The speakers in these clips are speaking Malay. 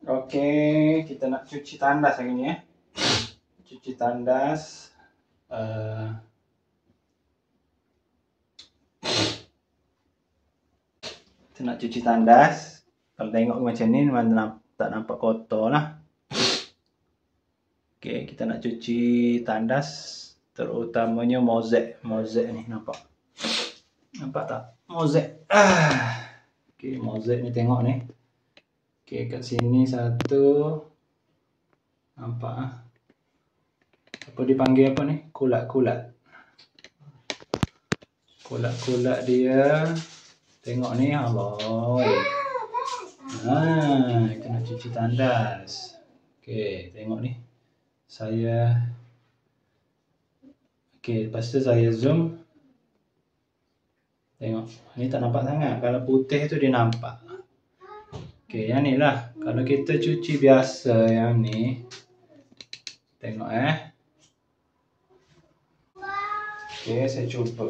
Oke, kita nak cuci tandas hari ni ya. Cuci tandas. Kita nak cuci tandas. Kalau tengok macam ni memang tak nampak kotor lah. Oke, kita nak cuci tandas, terutamanya mozaik. Mozaik ni nampak. Nampak tak? Mozaik. Oke, mozaik ni tengok ni. Oke, kat sini satu. Nampak ah. Apa dipanggil apa ni? Kulat-kulat. Kulat-kulat dia. Tengok ni, Allah. Kita nak cuci tandas. Oke, tengok ni. Oke, lepas tu saya zoom. Tengok, ni tak nampak sangat. Kalau putih tu dia nampak. Oke, yang ni lah. Kalau kita cuci biasa yang ni. Tengok Oke, saya cuba.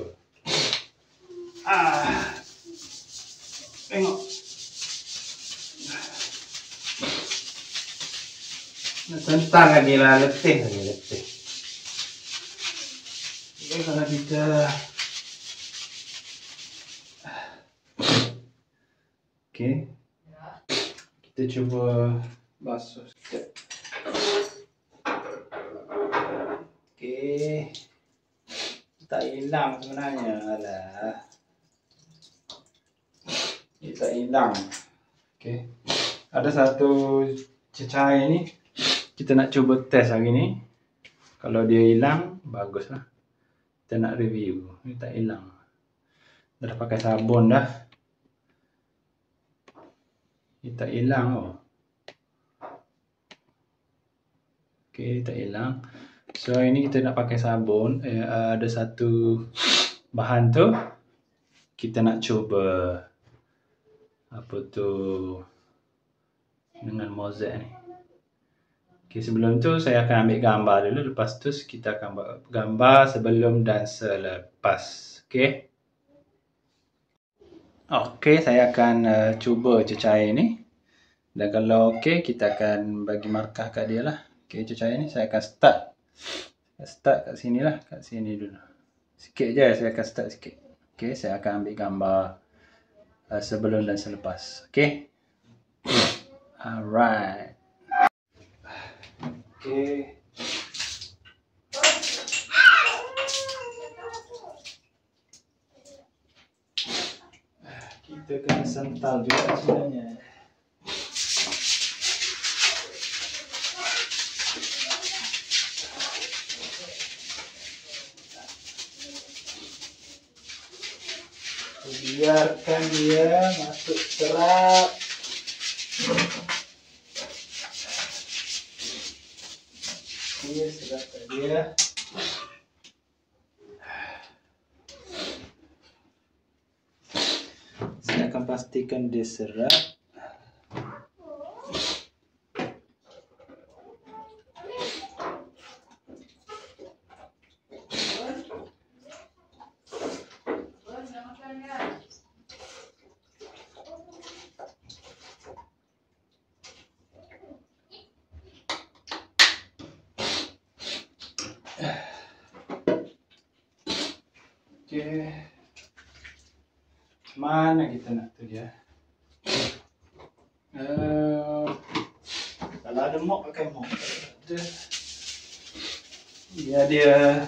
Tengok. Tentang lagi lah, letih. Oke, kalau kita kita cuba basuh sikit. Oke, tak hilang sebenarnya lah. Ini tak hilang. Oke, ada satu cecair ni. Kita nak cuba test hari ni. Kalau dia hilang, baguslah. Kita nak review. Ini tak hilang. Dah pakai sabun dah. Ini tak hilang Oke, tak hilang. So ini kita nak pakai sabun. Ada satu bahan tu. Kita nak cuba apa tu dengan mozaik ni. Oke, sebelum tu saya akan ambil gambar dulu. Lepas tu kita akan buat gambar sebelum dan selepas. Oke, saya akan cuba cecair ni. Dan kalau oke, kita akan bagi markah kat dia lah. Oke, cecair ni saya akan start. Start kat sini lah. Kat sini dulu. Sikit je saya akan start sikit. Oke, saya akan ambil gambar sebelum dan selepas. Oke. Alright. Oke. Kita kena sental juga sebenarnya. Biarkan dia masuk serap. Ini serap dia. Saya akan pastikan dia serap. Oke, mana kita nak tu dia? Kalau ada mop pakai mop. Biar dia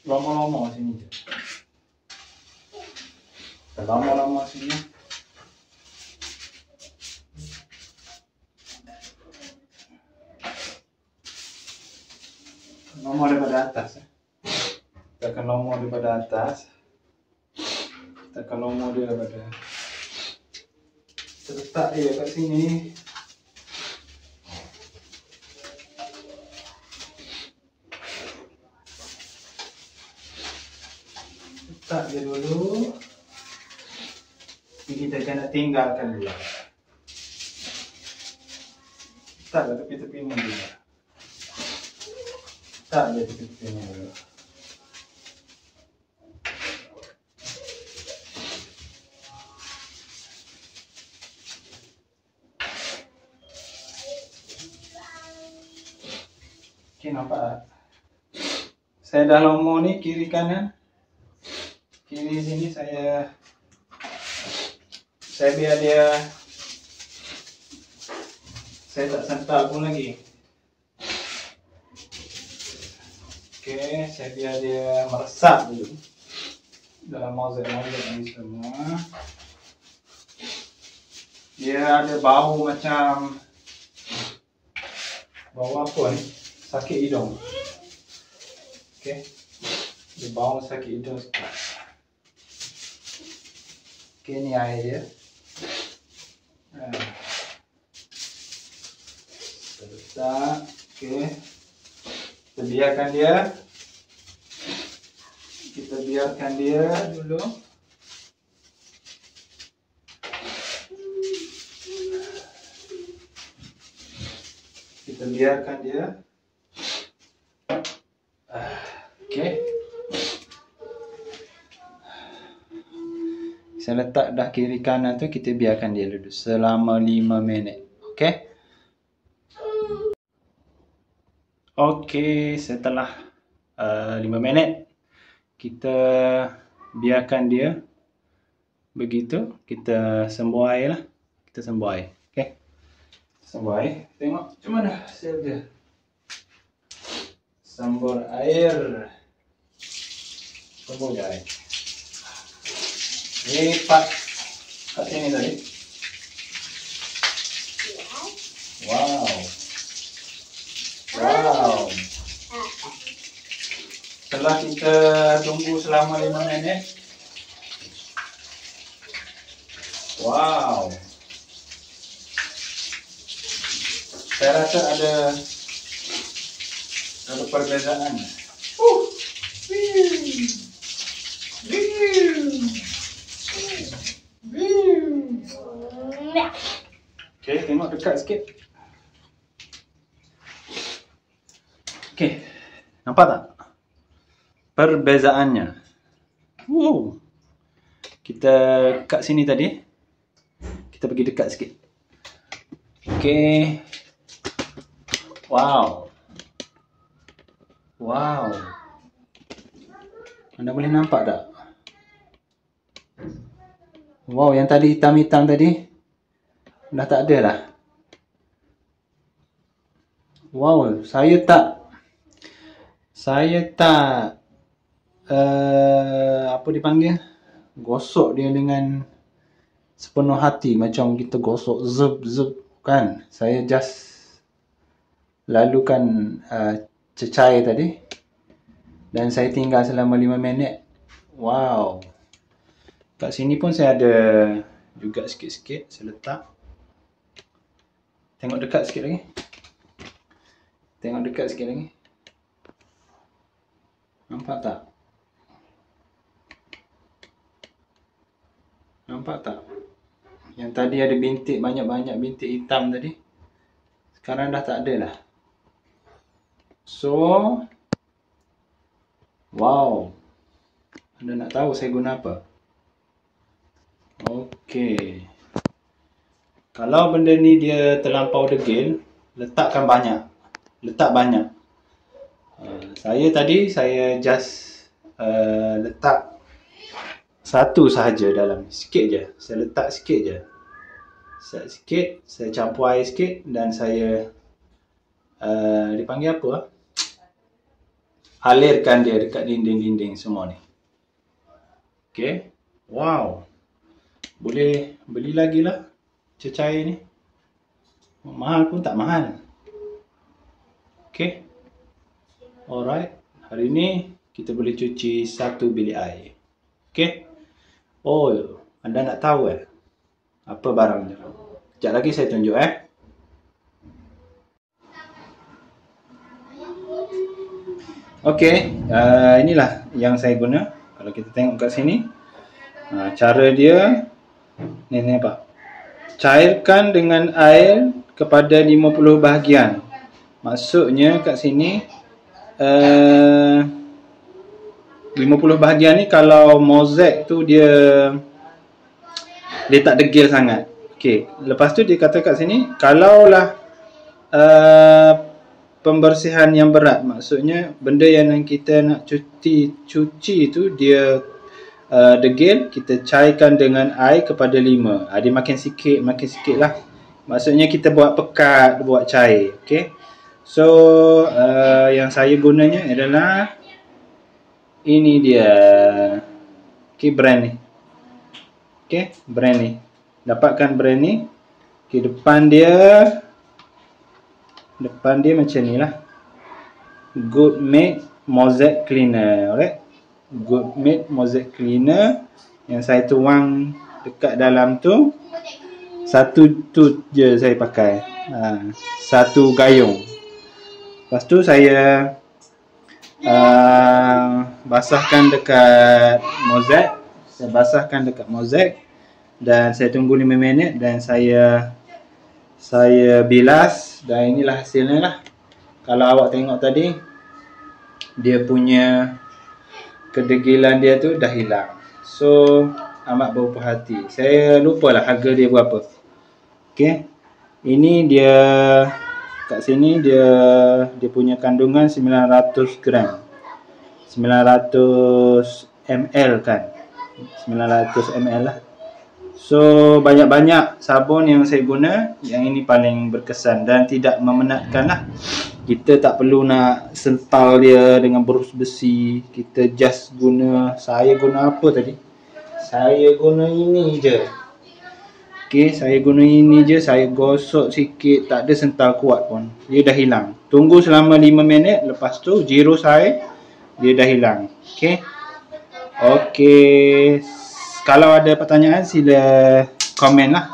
lama-lama sini je. Lama-lama sini. Lama daripada atas. Kita akan lomor daripada atas. Kita akan lomor dia daripada. Kita letak dia kat sini. Letak dia dulu. Ini kita kena tinggalkan dulu. Letak dia tepi-tepi ni dulu. Letak dia tepi-tepi ni dulu. Okay, nampak tak? Saya dah lomor ni kiri kanan. Kiri sini saya biar dia, saya tak sental pun lagi. Okay, saya biar dia meresap dulu dalam mozaik-mozaik ni semua. Dia ada bau macam bau apa ni? Sakit hidung. Okay, dia bau sakit hidung sikit. Okay, ni air dia. Letak. Okay, kita biarkan dia. Kita biarkan dia dulu. Kita biarkan dia. Okay. Saya letak dah kiri kanan tu, kita biarkan dia dulu selama 5 minit. Okay. Okay, setelah 5 minit kita biarkan dia begitu. Kita sembuh air lah. Kita sembuh air. Okay. Sembuh air. Tengok macam mana hasil dia. Sembur air. Sembuh je air. Ni part kat sini tadi. Wow. Wow. Setelah kita tunggu selama 5 minit. Wow. Saya rasa ada perbezaan. Okay, tengok dekat sikit. Okay, nampak tak perbezaannya? Kita kat sini tadi, kita pergi dekat sikit. Okay. Wow. Wow. Anda boleh nampak tak? Wow, yang tadi hitam-hitam tadi dah tak ada dah. Wow, saya tak apa dipanggil? Gosok dia dengan sepenuh hati macam kita gosok zup kan. Saya just lalukan cecair tadi dan saya tinggal selama 5 minit. Wow. Kat sini pun saya ada juga sikit-sikit saya letak. Tengok dekat sikit lagi. Tengok dekat sikit lagi. Nampak tak? Nampak tak? Yang tadi ada bintik, banyak-banyak bintik hitam tadi. Sekarang dah tak ada lah. So, wow. Anda nak tahu saya guna apa? Okey. Kalau benda ni dia terlampau degil, letakkan banyak. Letak banyak. Saya just letak satu sahaja dalam. Sikit je. Saya letak sikit je. Sikit, saya campur air sikit dan saya dipanggil apa? Alirkan dia dekat dinding-dinding semua ni. Okey. Wow. Boleh beli lagi lah cecair ni. Mahal pun tak mahal. Okey. Alright. Hari ni kita boleh cuci 1 bilik air. Okey. Oh, anda nak tahu apa barangnya? Sekejap lagi saya tunjuk Okey, inilah yang saya guna. Kalau kita tengok kat sini, cara dia ni apa? Cairkan dengan air kepada 50 bahagian. Maksudnya kat sini 50 bahagian ni kalau mozaik tu dia tak degil sangat. Okey, lepas tu dia kata kat sini kalaulah pembersihan yang berat. Maksudnya benda yang kita nak cuci tu dia degil, kita cairkan dengan air kepada 5. Dia makin sikit lah. Maksudnya kita buat pekat, buat cair. Okay. So yang saya gunanya adalah ini dia. Okay, brand ni. Okay, brand ni. Dapatkan brand ni. Okay, depan dia macam ni lah. Good Mate Mosaic Cleaner. Alright. Good Mate Mosaic Cleaner. Yang saya tuang dekat dalam tu. Satu tu je saya pakai. Satu gayung. Lepas tu saya basahkan dekat Mosaic. Saya basahkan dekat Mosaic. Dan saya tunggu 5 minit. Dan saya bilas. Dan inilah hasilnya lah. Kalau awak tengok tadi, dia punya kedegilan dia tu dah hilang. So amat berpuas-hati. Saya lupa lah harga dia berapa. Okay. Ini dia, kat sini dia punya kandungan 900 gram. 900 ml kan. 900 ml lah. So banyak-banyak sabun yang saya guna. Yang ini paling berkesan dan tidak memenatkan lah. Kita tak perlu nak sental dia dengan berus besi. Kita just guna, saya guna apa tadi? Saya guna ini je. Okay, saya guna ini je. Saya gosok sikit, tak ada sental kuat pun. Dia dah hilang. Tunggu selama 5 minit. Lepas tu jirus air, dia dah hilang. Okay. Okay. Kalau ada pertanyaan sila komen lah.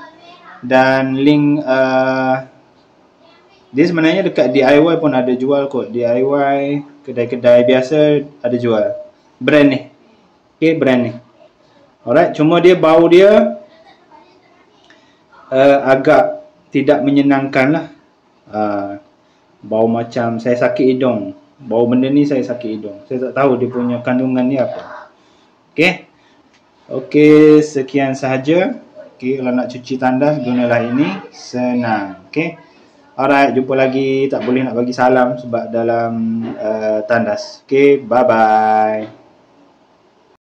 Dan link dia sebenarnya dekat DIY pun ada jual kot. DIY, kedai-kedai biasa ada jual. Brand ni. Okay, brand ni. Alright, cuma dia bau dia agak tidak menyenangkan lah. Bau macam saya sakit hidung. Bau benda ni saya sakit hidung. Saya tak tahu dia punya kandungan ni apa. Okay. Okay, sekian sahaja. Okay, kalau nak cuci tandas, gunalah ini. Senang. Okay. Alright, jumpa lagi. Tak boleh nak bagi salam sebab dalam tandas. Okay, bye-bye.